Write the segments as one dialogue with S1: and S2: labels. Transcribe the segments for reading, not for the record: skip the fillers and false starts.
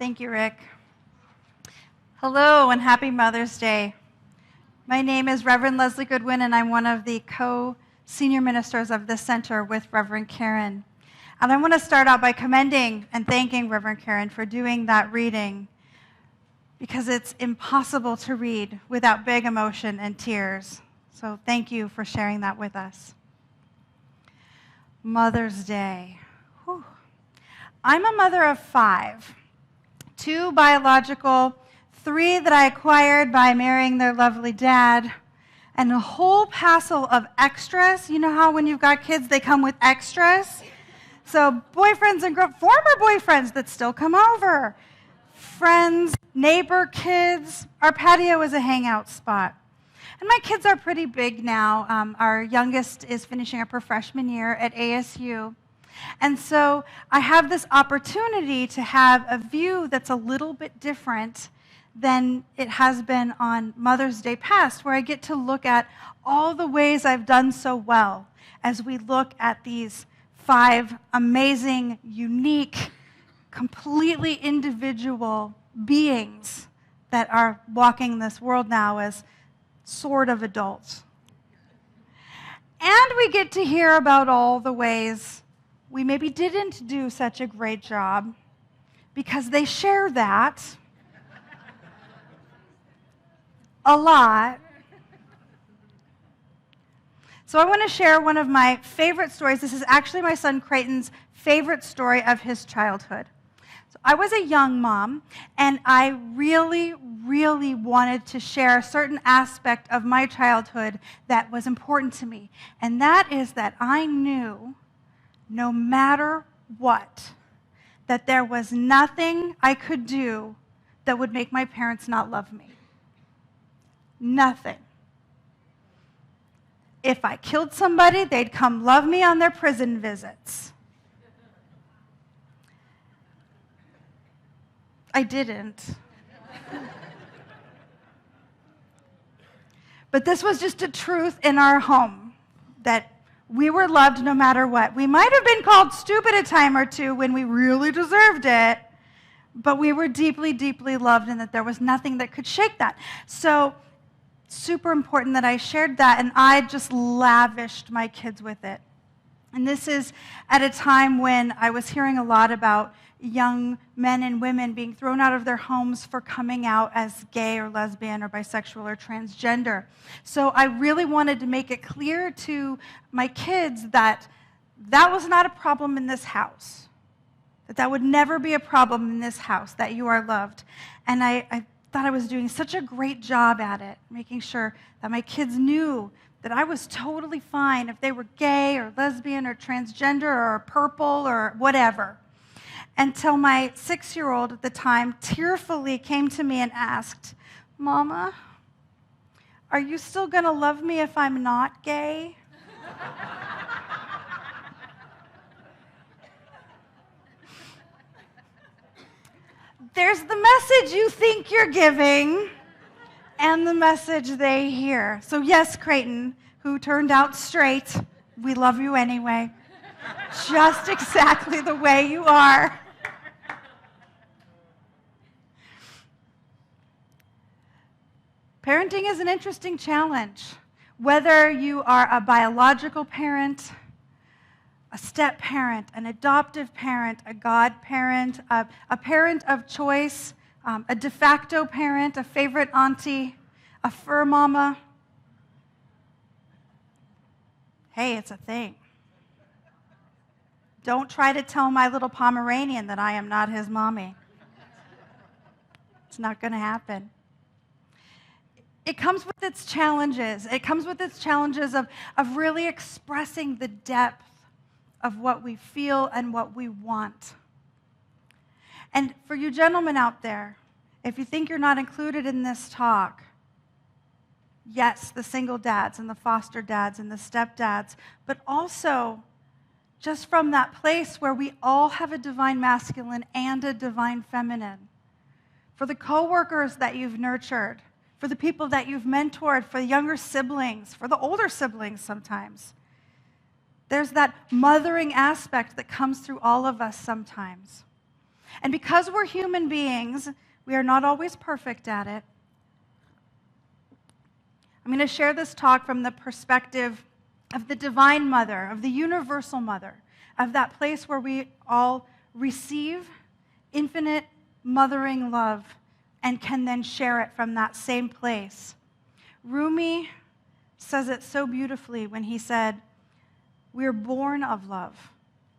S1: Thank you, Rick. Hello and happy Mother's Day. My name is Rev Lezli Goodwin, and I'm one of the co-senior ministers of this center with Reverend Karen. And I want to start out by commending and thanking Reverend Karen for doing that reading, because it's impossible to read without big emotion and tears. So thank you for sharing that with us. Mother's Day. Whew. I'm a mother of 5, 2 biological, 3 that I acquired by marrying their lovely dad, and a whole passel of extras. You know how when you've got kids, they come with extras? So boyfriends and former boyfriends that still come over, friends, neighbor kids. Our patio is a hangout spot. And my kids are pretty big now. Our youngest is finishing up her freshman year at ASU. And so I have this opportunity to have a view that's a little bit different than it has been on Mother's Day past, where I get to look at all the ways I've done so well as we look at these 5 amazing, unique, completely individual beings that are walking this world now as sort of adults. And we get to hear about all the ways we maybe didn't do such a great job, because they share that a lot. So I want to share one of my favorite stories. This is actually my son Creighton's favorite story of his childhood. So I was a young mom, and I really wanted to share a certain aspect of my childhood that was important to me. And that is that I knew, no matter what, that there was nothing I could do that would make my parents not love me. Nothing. If I killed somebody, they'd come love me on their prison visits. I didn't. But this was just a truth in our home, that we were loved no matter what. We might have been called stupid a time or two when we really deserved it, but we were deeply loved, and that there was nothing that could shake that. So super important that I shared that, and I just lavished my kids with it. And this is at a time when I was hearing a lot about young men and women being thrown out of their homes for coming out as gay or lesbian or bisexual or transgender. So I really wanted to make it clear to my kids that that was not a problem in this house, that would never be a problem in this house, that you are loved. And I thought I was doing such a great job at it, making sure that my kids knew that I was totally fine if they were gay or lesbian or transgender or purple or whatever. Until my 6-year-old at the time tearfully came to me and asked, "Mama, are you still going to love me if I'm not gay?" There's the message you think you're giving and the message they hear. So yes, Creighton, who turned out straight, we love you anyway. Just exactly the way you are. Parenting is an interesting challenge. Whether you are a biological parent, a step parent, an adoptive parent, a godparent, a parent of choice, a de facto parent, a favorite auntie, a fur mama. Hey, it's a thing. Don't try to tell my little Pomeranian that I am not his mommy. It's not going to happen. It comes with its challenges. It comes with its challenges of really expressing the depth of what we feel and what we want. And for you gentlemen out there, if you think you're not included in this talk, yes, the single dads and the foster dads and the stepdads, but also just from that place where we all have a divine masculine and a divine feminine. For the coworkers that you've nurtured, for the people that you've mentored, for the younger siblings, for the older siblings sometimes. There's that mothering aspect that comes through all of us sometimes. And because we're human beings, we are not always perfect at it. I'm going to share this talk from the perspective of the Divine Mother, of the Universal Mother, of that place where we all receive infinite mothering love and can then share it from that same place. Rumi says it so beautifully when he said, "We're born of love.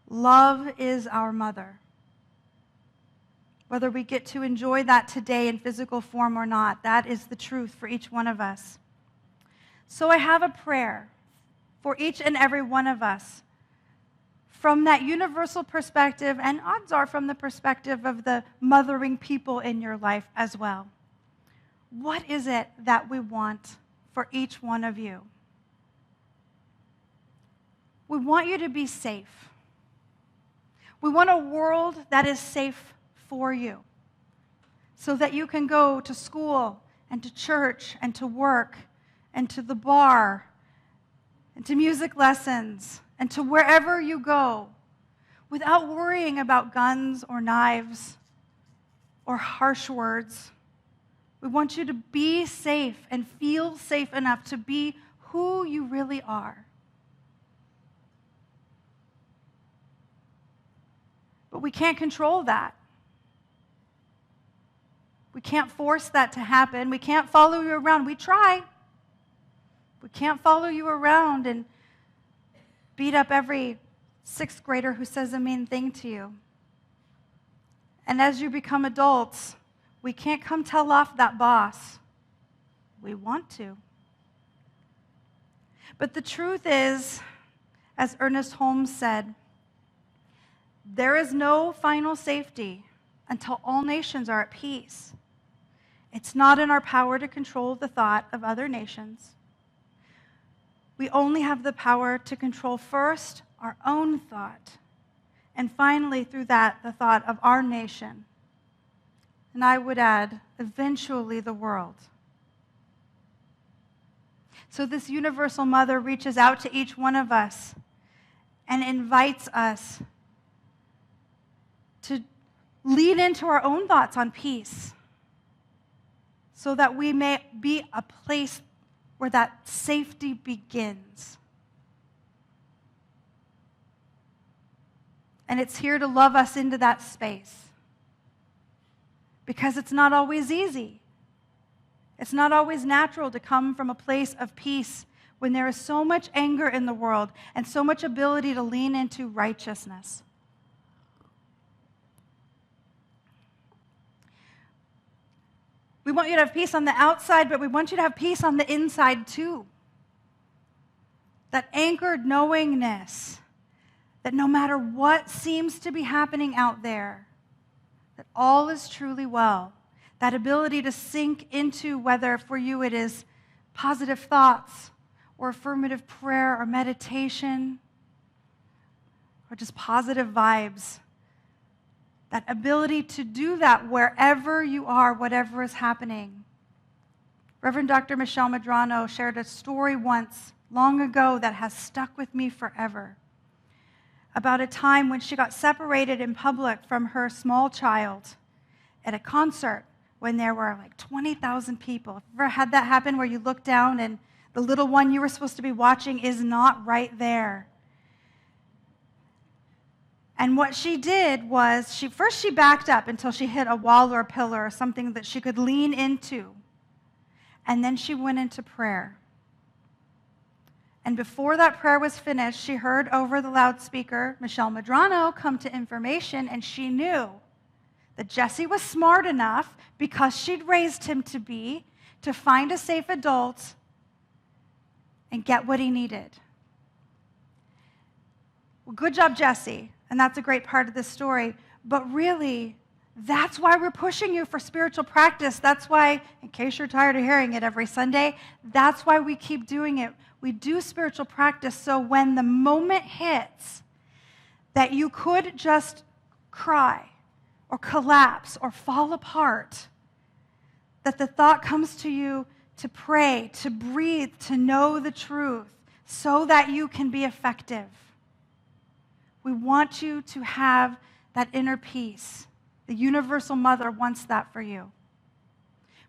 S1: Love is our mother." Whether we get to enjoy that today in physical form or not, that is the truth for each one of us. So I have a prayer for each and every one of us from that universal perspective, and odds are from the perspective of the mothering people in your life as well. What is it that we want for each one of you? We want you to be safe. We want a world that is safe for you so that you can go to school and to church and to work and to the bar and to music lessons and to wherever you go without worrying about guns or knives or harsh words. We want you to be safe and feel safe enough to be who you really are. But we can't control that. We can't force that to happen. We can't follow you around. We try. We can't follow you around and beat up every sixth grader who says a mean thing to you. And as you become adults, we can't come tell off that boss. We want to. But the truth is, as Ernest Holmes said, there is no final safety until all nations are at peace. It's not in our power to control the thought of other nations. We only have the power to control first our own thought, and finally, through that, the thought of our nation. And I would add, eventually the world. So this universal mother reaches out to each one of us and invites us to lean into our own thoughts on peace so that we may be a place where that safety begins. And it's here to love us into that space. Because it's not always easy. It's not always natural to come from a place of peace when there is so much anger in the world and so much ability to lean into righteousness. We want you to have peace on the outside, but we want you to have peace on the inside too. That anchored knowingness that no matter what seems to be happening out there, that all is truly well. That ability to sink into whether for you it is positive thoughts or affirmative prayer or meditation or just positive vibes. That ability to do that wherever you are, whatever is happening. Reverend Dr. Michelle Medrano shared a story once, long ago, that has stuck with me forever, about a time when she got separated in public from her small child at a concert when there were like 20,000 people. Have you ever had that happen where you look down and the little one you were supposed to be watching is not right there? And what she did was, she backed up until she hit a wall or a pillar or something that she could lean into. And then she went into prayer. And before that prayer was finished, she heard over the loudspeaker Michelle Medrano come to information, and she knew that Jesse was smart enough, because she'd raised him to be, to find a safe adult and get what he needed. Well, good job, Jesse. And that's a great part of this story. But really, that's why we're pushing you for spiritual practice. That's why, in case you're tired of hearing it every Sunday, that's why we keep doing it. We do spiritual practice so when the moment hits that you could just cry or collapse or fall apart, that the thought comes to you to pray, to breathe, to know the truth so that you can be effective. We want you to have that inner peace The universal mother wants that for you.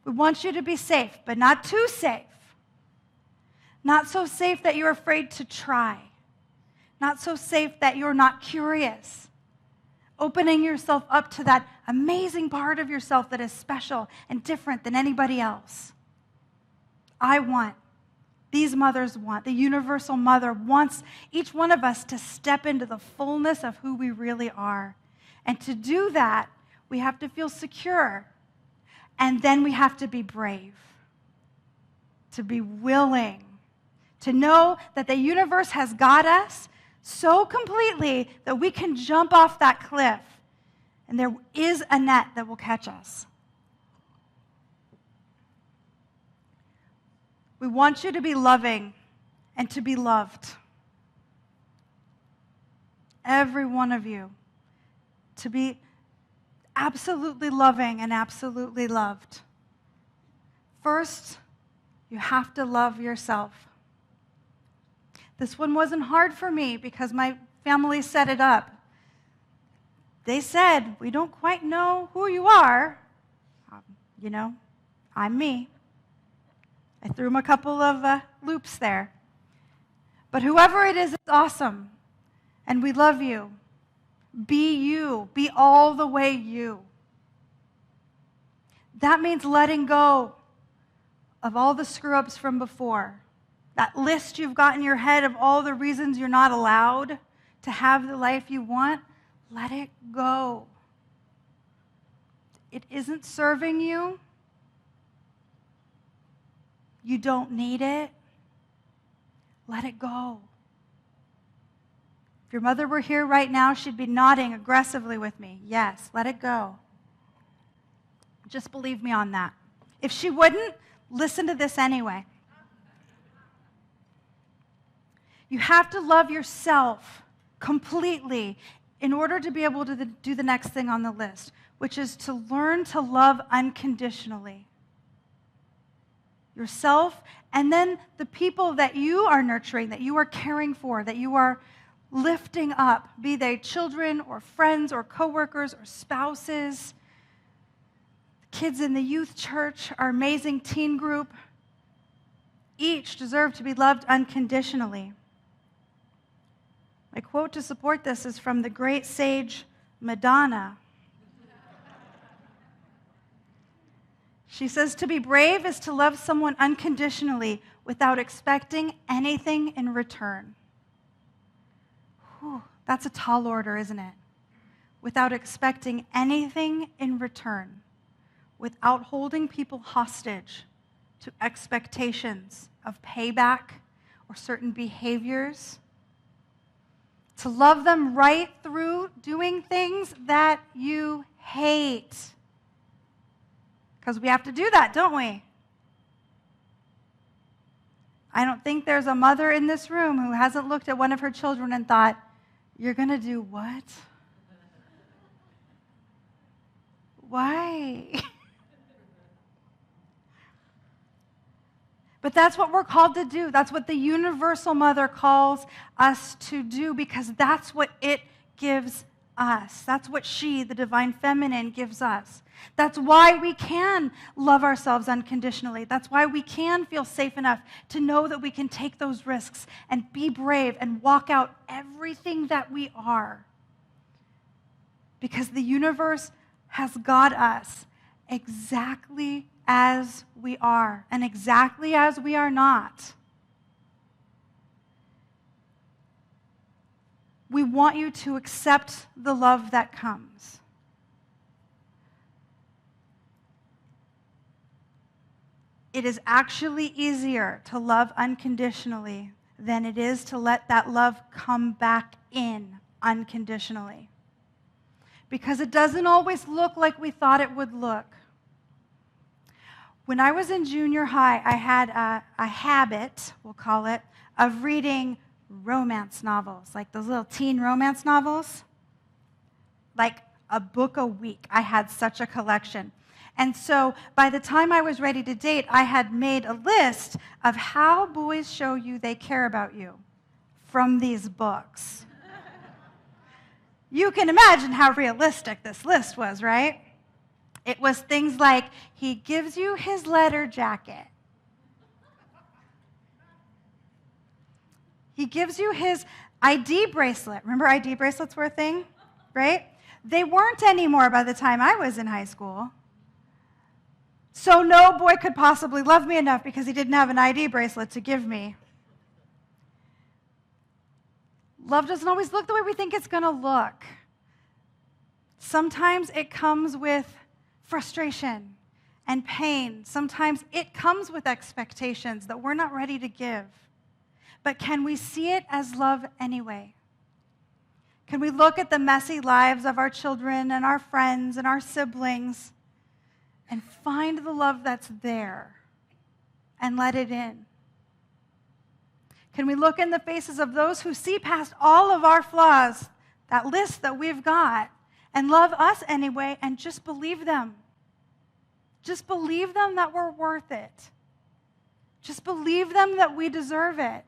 S1: We want you to be safe, but not too safe. Not so safe that you're afraid to try. Not so safe that you're not curious. Opening yourself up to that amazing part of yourself that is special and different than anybody else. These mothers want, the universal mother wants each one of us to step into the fullness of who we really are. And to do that, we have to feel secure. And then we have to be brave, to be willing, to know that the universe has got us so completely that we can jump off that cliff and there is a net that will catch us. We want you to be loving and to be loved. Every one of you, to be absolutely loving and absolutely loved. First, you have to love yourself. This one wasn't hard for me because my family set it up. They said, we don't quite know who you are. I'm me. I threw him a couple of loops there. But whoever it is, it's awesome. And we love you. Be you. Be all the way you. That means letting go of all the screw-ups from before. That list you've got in your head of all the reasons you're not allowed to have the life you want, let it go. It isn't serving you. You don't need it. Let it go. If your mother were here right now, she'd be nodding aggressively with me. Yes, let it go. Just believe me on that. If she wouldn't, listen to this anyway. You have to love yourself completely in order to be able to do the next thing on the list, which is to learn to love unconditionally. Yourself, and then the people that you are nurturing, that you are caring for, that you are lifting up, be they children or friends or coworkers or spouses, kids in the youth church, our amazing teen group. Each deserve to be loved unconditionally. My quote to support this is from the great sage Madonna. She says, to be brave is to love someone unconditionally without expecting anything in return. Whew, that's a tall order, isn't it? Without expecting anything in return, without holding people hostage to expectations of payback or certain behaviors, to love them right through doing things that you hate. Because we have to do that, don't we? I don't think there's a mother in this room who hasn't looked at one of her children and thought, you're going to do what? Why? But that's what we're called to do. That's what the universal mother calls us to do because that's what it gives us. That's what she, the divine feminine, gives us. That's why we can love ourselves unconditionally. That's why we can feel safe enough to know that we can take those risks and be brave and walk out everything that we are. Because the universe has got us exactly as we are and exactly as we are not. We want you to accept the love that comes. It is actually easier to love unconditionally than it is to let that love come back in unconditionally. Because it doesn't always look like we thought it would look. When I was in junior high, I had a habit, we'll call it, of reading romance novels, like those little teen romance novels. Like a book a week. I had such a collection. And so by the time I was ready to date, I had made a list of how boys show you they care about you from these books. You can imagine how realistic this list was, right? It was things like, he gives you his letter jacket. He gives you his ID bracelet. Remember ID bracelets were a thing, right? They weren't anymore by the time I was in high school. So no boy could possibly love me enough because he didn't have an ID bracelet to give me. Love doesn't always look the way we think it's going to look. Sometimes it comes with frustration and pain. Sometimes it comes with expectations that we're not ready to give. But can we see it as love anyway? Can we look at the messy lives of our children and our friends and our siblings and find the love that's there and let it in? Can we look in the faces of those who see past all of our flaws, that list that we've got, and love us anyway, and just believe them? Just believe them that we're worth it. Just believe them that we deserve it.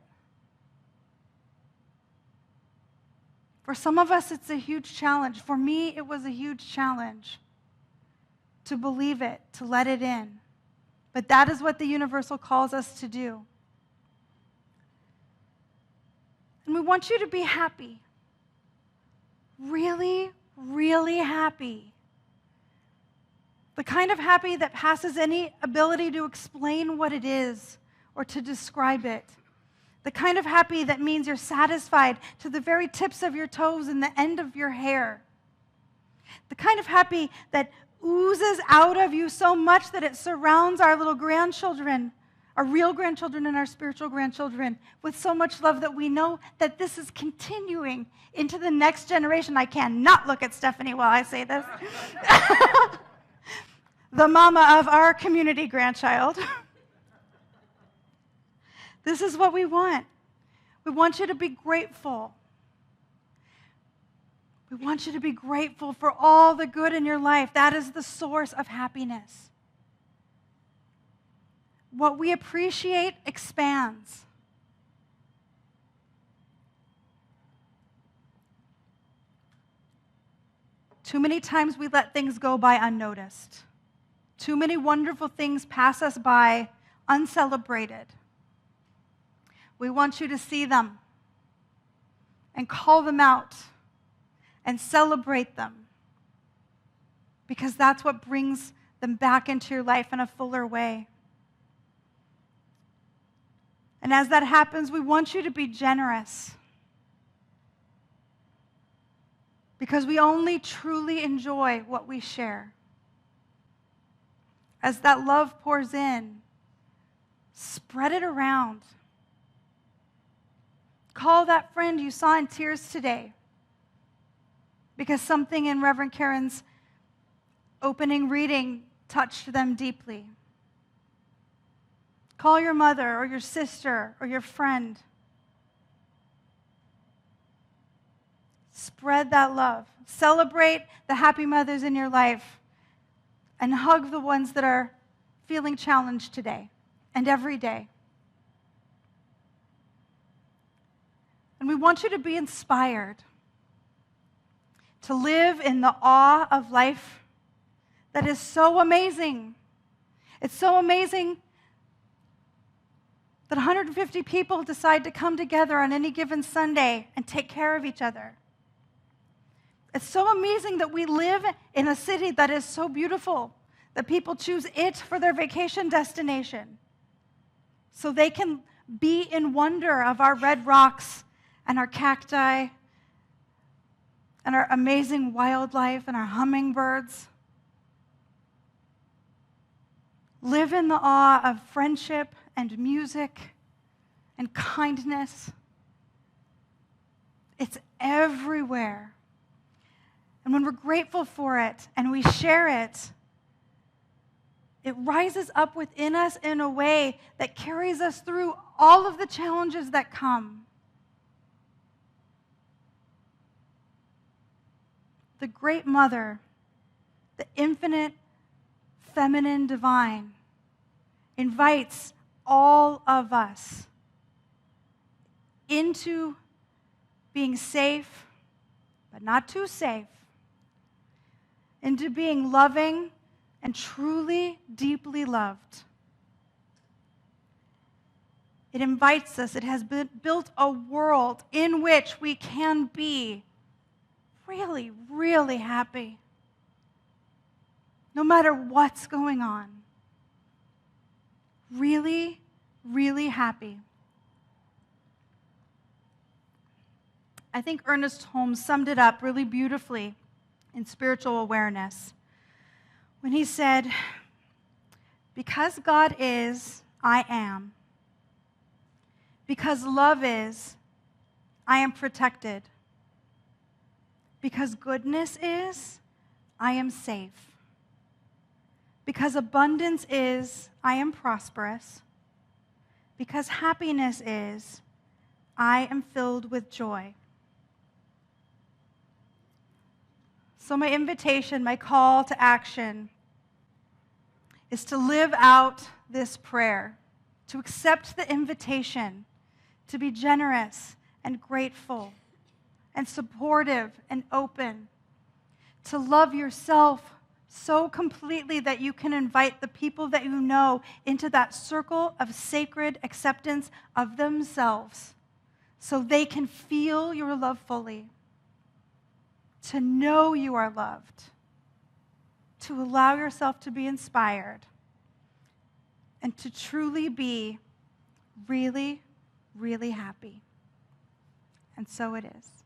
S1: For some of us, it's a huge challenge. For me, it was a huge challenge to believe it, to let it in. But that is what the universal calls us to do. And we want you to be happy. Really, really happy. The kind of happy that passes any ability to explain what it is or to describe it. The kind of happy that means you're satisfied to the very tips of your toes and the end of your hair. The kind of happy that oozes out of you so much that it surrounds our little grandchildren, our real grandchildren and our spiritual grandchildren, with so much love that we know that this is continuing into the next generation. I cannot look at Stephanie while I say this. The mama of our community grandchild. This is what we want. We want you to be grateful. We want you to be grateful for all the good in your life. That is the source of happiness. What we appreciate expands. Too many times we let things go by unnoticed. Too many wonderful things pass us by uncelebrated. We want you to see them and call them out and celebrate them, because that's what brings them back into your life in a fuller way. And as that happens, we want you to be generous, because we only truly enjoy what we share. As that love pours in, spread it around. Call that friend you saw in tears today because something in Reverend Karen's opening reading touched them deeply. Call your mother or your sister or your friend. Spread that love. Celebrate the happy mothers in your life and hug the ones that are feeling challenged today and every day. And we want you to be inspired to live in the awe of life that is so amazing. It's so amazing that 150 people decide to come together on any given Sunday and take care of each other. It's so amazing that we live in a city that is so beautiful that people choose it for their vacation destination so they can be in wonder of our red rocks and our cacti and our amazing wildlife and our hummingbirds. Live in the awe of friendship and music and kindness. It's everywhere. And when we're grateful for it and we share it, it rises up within us in a way that carries us through all of the challenges that come. The great mother, the infinite feminine divine, invites all of us into being safe but not too safe, into being loving and truly, deeply loved. It invites us, it has built a world in which we can be really, really happy, no matter what's going on. Really, really happy. I think Ernest Holmes summed it up really beautifully in Spiritual Awareness when he said, because God is, I am. Because love is, I am protected. Because goodness is, I am safe. Because abundance is, I am prosperous. Because happiness is, I am filled with joy. So my invitation, my call to action is to live out this prayer, to accept the invitation, to be generous and grateful and supportive and open, to love yourself so completely that you can invite the people that you know into that circle of sacred acceptance of themselves so they can feel your love fully, to know you are loved, to allow yourself to be inspired, and to truly be really, really happy. And so it is.